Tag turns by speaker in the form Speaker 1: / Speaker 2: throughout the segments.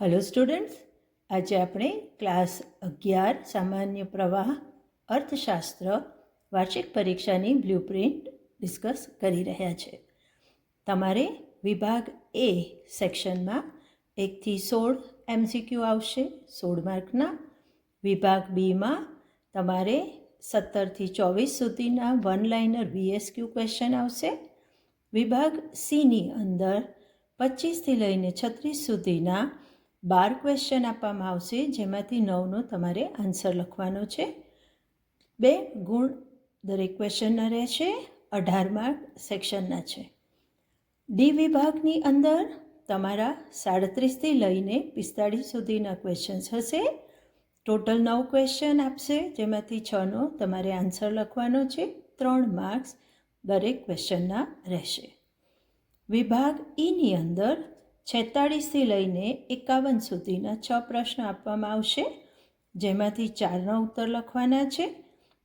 Speaker 1: Hello students, આજે આપણે class 11 સામાન્ય પ્રવાહ અર્થશાસ્ત્ર વાર્ષિક પરીક્ષાની બ્લુપ્રિન્ટ ડિસ્કસ કરી રહ્યા છે. તમારે વિભાગ એ સેક્શનમાં 1 થી 16 MCQ આવશે, 16 માર્કના. વિભાગ બીમાં તમારે 17 થી 24 સુધીના વન લાઇનર VSQ ક્વેશ્ચન આવશે. વિભાગ સીની અંદર 25 થી લઈને 36 સુધીના 12 ક્વેશ્ચન આપવામાં આવશે, જેમાંથી 9નો તમારે આન્સર લખવાનો છે. 2 ગુણ દરેક ક્વેશ્ચનના રહેશે, 18 માર્ક સેક્શનના છે. ડી વિભાગની અંદર તમારા 37 થી લઈને 45 સુધીના ક્વેશ્ચન્સ હશે. ટોટલ 9 ક્વેશ્ચન આપશે, જેમાંથી 6નો તમારે આન્સર લખવાનો છે. 3 માર્ક્સ દરેક ક્વેશ્ચનના રહેશે. વિભાગ ઈની અંદર 46 થી લઈને 51 સુધીના 6 પ્રશ્ન આપવામાં આવશે, જેમાંથી 4ના ઉત્તર લખવાના છે.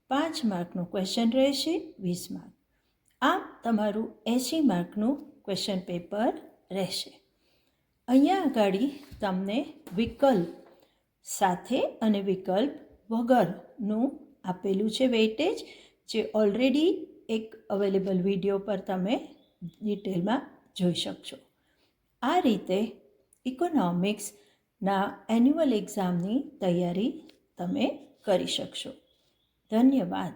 Speaker 1: 5 માર્કનું ક્વેશ્ચન રહેશે, 20 માર્ક. આમ તમારું 80 માર્કનું ક્વેશ્ચન પેપર રહેશે. અહીંયા આગળ તમને વિકલ્પ સાથે અને વિકલ્પ વગરનું આપેલું છે વેઇટેજ, જે ઓલરેડી એક અવેલેબલ વિડીયો પર તમે ડિટેલમાં જોઈ શકશો. આ રીતે ઇકોનોમિક્સના એન્યુઅલ એક્ઝામની તૈયારી તમે કરી શકશો. ધન્યવાદ.